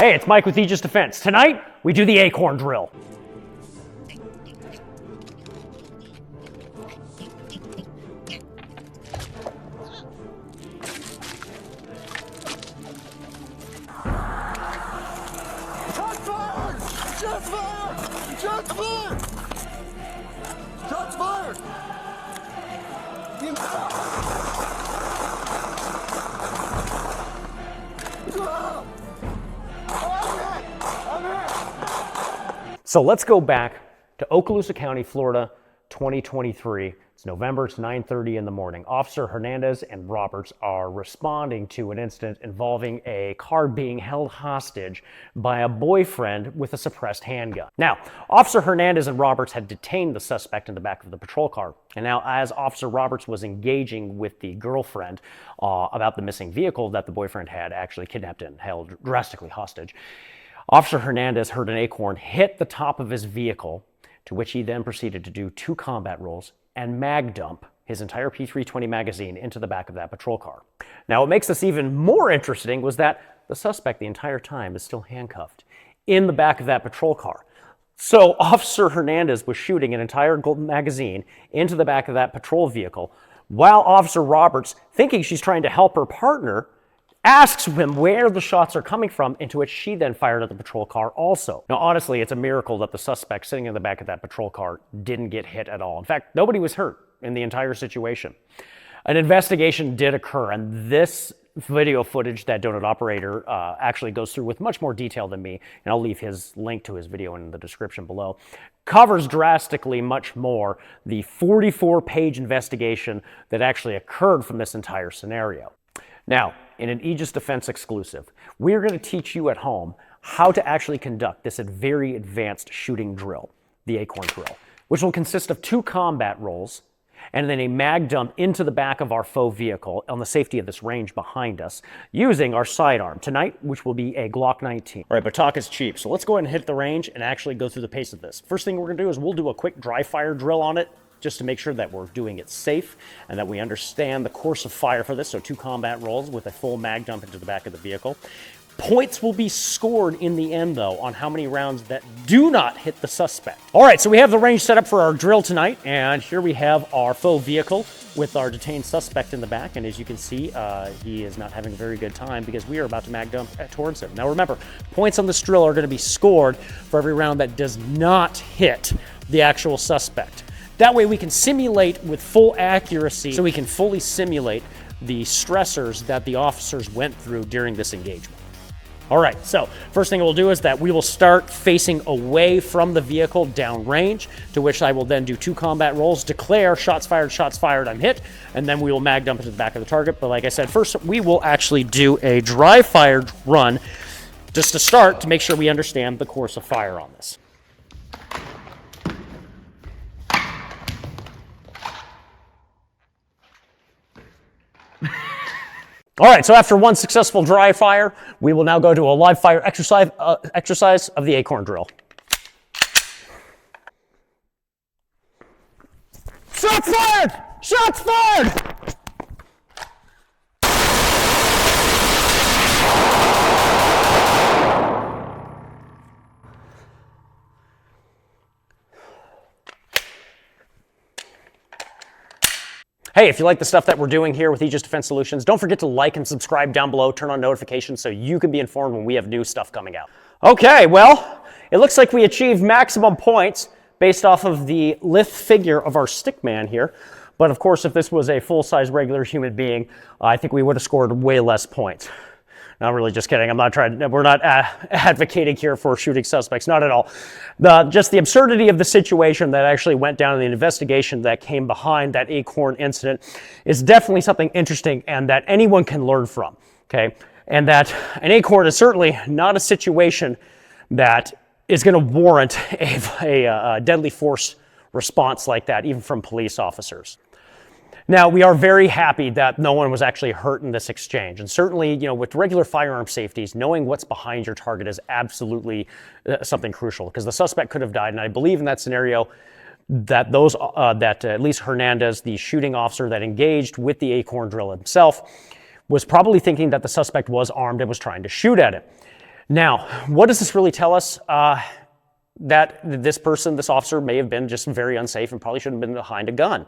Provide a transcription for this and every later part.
Hey, it's Mike with Aegis Defense. Tonight, we do the Acorn drill. Shots fired! Shots fired! Shots fired! Shots fired! So let's go back to Okaloosa County, Florida, 2023. It's November, it's 9:30 in the morning. Officer Hernandez and Roberts are responding to an incident involving a car being held hostage by a boyfriend with a suppressed handgun. Now, Officer Hernandez and Roberts had detained the suspect in the back of the patrol car. And now, as Officer Roberts was engaging with the girlfriend about the missing vehicle that the boyfriend had actually kidnapped and held drastically hostage, Officer Hernandez heard an Acorn hit the top of his vehicle, to which he then proceeded to do 2 combat rolls and mag dump his entire P320 magazine into the back of that patrol car. Now, what makes this even more interesting was that the suspect the entire time is still handcuffed in the back of that patrol car. So Officer Hernandez was shooting an entire magazine into the back of that patrol vehicle while Officer Roberts, thinking she's trying to help her partner, asks him where the shots are coming from, into which she then fired at the patrol car also. Now, honestly, it's a miracle that the suspect sitting in the back of that patrol car didn't get hit at all. In fact, nobody was hurt in the entire situation. An investigation did occur, and this video footage that Donut Operator actually goes through with much more detail than me, and I'll leave his link to his video in the description below, covers drastically much more the 44-page investigation that actually occurred from this entire scenario. Now, in an Aegis Defense exclusive, we're going to teach you at home how to actually conduct this very advanced shooting drill, the Acorn drill, which will consist of 2 combat rolls and then a mag dump into the back of our faux vehicle on the safety of this range behind us using our sidearm tonight, which will be a Glock 19. All right, but talk is cheap, so let's go ahead and hit the range and actually go through the pace of this. First thing we're going to do is we'll do a quick dry fire drill on it, just to make sure that we're doing it safe and that we understand the course of fire for this. So 2 combat rolls with a full mag dump into the back of the vehicle. Points will be scored in the end, though, on how many rounds that do not hit the suspect. All right, so we have the range set up for our drill tonight, and here we have our faux vehicle with our detained suspect in the back. And as you can see, he is not having a very good time because we are about to mag dump towards him. Now remember, points on this drill are going to be scored for every round that does not hit the actual suspect. That way we can simulate with full accuracy, so we can fully simulate the stressors that the officers went through during this engagement. All right, so first thing we'll do is that we will start facing away from the vehicle downrange, to which I will then do 2 combat rolls, declare shots fired, I'm hit, and then we will mag dump into the back of the target. But like I said, first we will actually do a dry fire run just to start, to make sure we understand the course of fire on this. All right, so after 1 successful dry fire, we will now go to a live fire exercise of the Acorn drill. Shots fired! Shots fired! Hey, if you like the stuff that we're doing here with Aegis Defense Solutions, don't forget to like and subscribe down below, turn on notifications so you can be informed when we have new stuff coming out. Okay, well, it looks like we achieved maximum points based off of the lithe figure of our stick man here. But of course, if this was a full-size regular human being, I think we would have scored way less points. No, I'm really just kidding. We're not advocating here for shooting suspects, not at all. Just the absurdity of the situation that actually went down in the investigation that came behind that Acorn incident is definitely something interesting and that anyone can learn from, okay? And that an Acorn is certainly not a situation that is going to warrant a deadly force response like that, even from police officers. Now, we are very happy that no one was actually hurt in this exchange. And certainly, you know, with regular firearm safeties, knowing what's behind your target is absolutely something crucial, because the suspect could have died. And I believe in that scenario that at least Hernandez, the shooting officer that engaged with the Acorn drill himself, was probably thinking that the suspect was armed and was trying to shoot at him. Now, what does this really tell us? That this officer may have been just very unsafe and probably shouldn't have been behind a gun.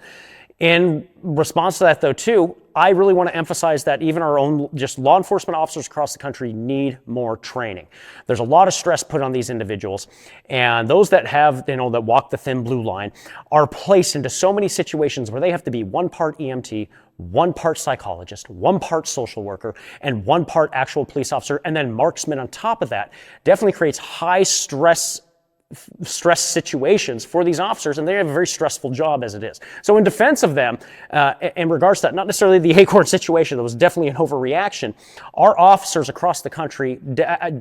In response to that, though, too, I really want to emphasize that even our own just law enforcement officers across the country need more training. There's a lot of stress put on these individuals, and those that have, that walk the thin blue line are placed into so many situations where they have to be one part EMT, one part psychologist, one part social worker, and one part actual police officer, and then marksman on top of that. Definitely creates high stress situations for these officers, and they have a very stressful job as it is. So in defense of them, in regards to that, not necessarily the Acorn situation, that was definitely an overreaction, our officers across the country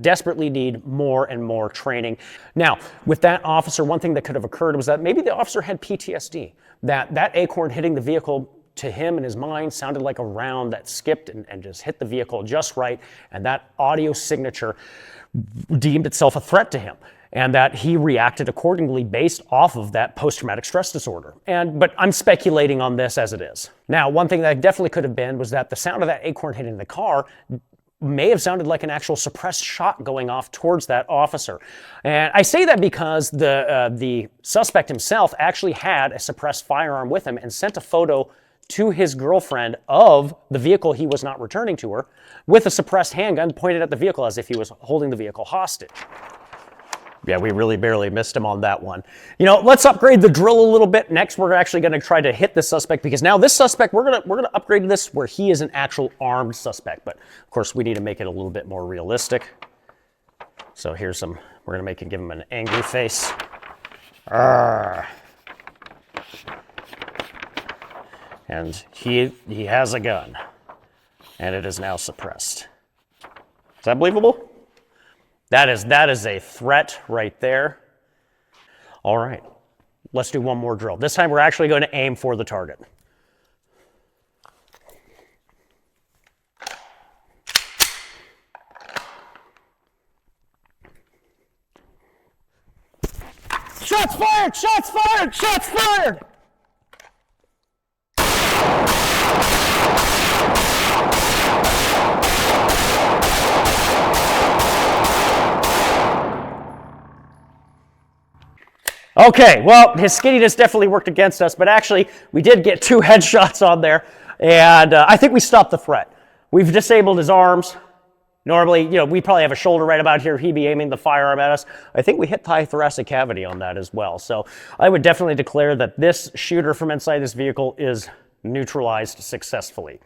desperately need more and more training. Now, with that officer, one thing that could have occurred was that maybe the officer had PTSD, that Acorn hitting the vehicle to him in his mind sounded like a round that skipped and just hit the vehicle just right, and that audio signature deemed itself a threat to him, and that he reacted accordingly based off of that post-traumatic stress disorder. But I'm speculating on this as it is. Now, one thing that definitely could have been was that the sound of that Acorn hitting the car may have sounded like an actual suppressed shot going off towards that officer. And I say that because the suspect himself actually had a suppressed firearm with him and sent a photo to his girlfriend of the vehicle he was not returning to her with a suppressed handgun pointed at the vehicle as if he was holding the vehicle hostage. Yeah, we really barely missed him on that one. Let's upgrade the drill a little bit. Next, we're actually going to try to hit this suspect, because now this suspect, we're going to upgrade this where he is an actual armed suspect. But of course, we need to make it a little bit more realistic. So here's we're going to give him an angry face. Arrgh. And he has a gun, and it is now suppressed. Is that believable? That is a threat right there. All right, let's do one more drill. This time we're actually going to aim for the target. Shots fired! Shots fired! Shots fired! Okay, well, his skinniness definitely worked against us, but actually, we did get 2 headshots on there, and I think we stopped the threat. We've disabled his arms. Normally, we probably have a shoulder right about here. He'd be aiming the firearm at us. I think we hit the high thoracic cavity on that as well. So I would definitely declare that this shooter from inside this vehicle is neutralized successfully.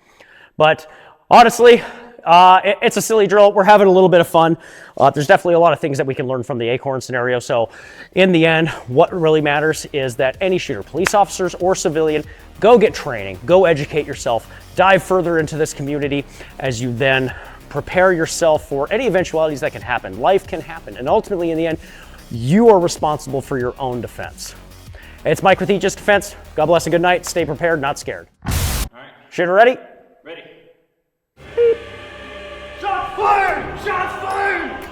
But honestly, it's a silly drill. We're having a little bit of fun. There's definitely a lot of things that we can learn from the Acorn scenario. So in the end, what really matters is that any shooter, police officers or civilian, go get training, go educate yourself, dive further into this community as you then prepare yourself for any eventualities that can happen. Life can happen. And ultimately, in the end, you are responsible for your own defense. It's Mike with Aegis Defense. God bless and good night. Stay prepared, not scared. All right. Shooter ready? Ready. Shots fired! Shots fired!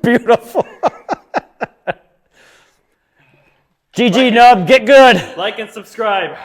Beautiful. GG, Nub, get good. Like and subscribe.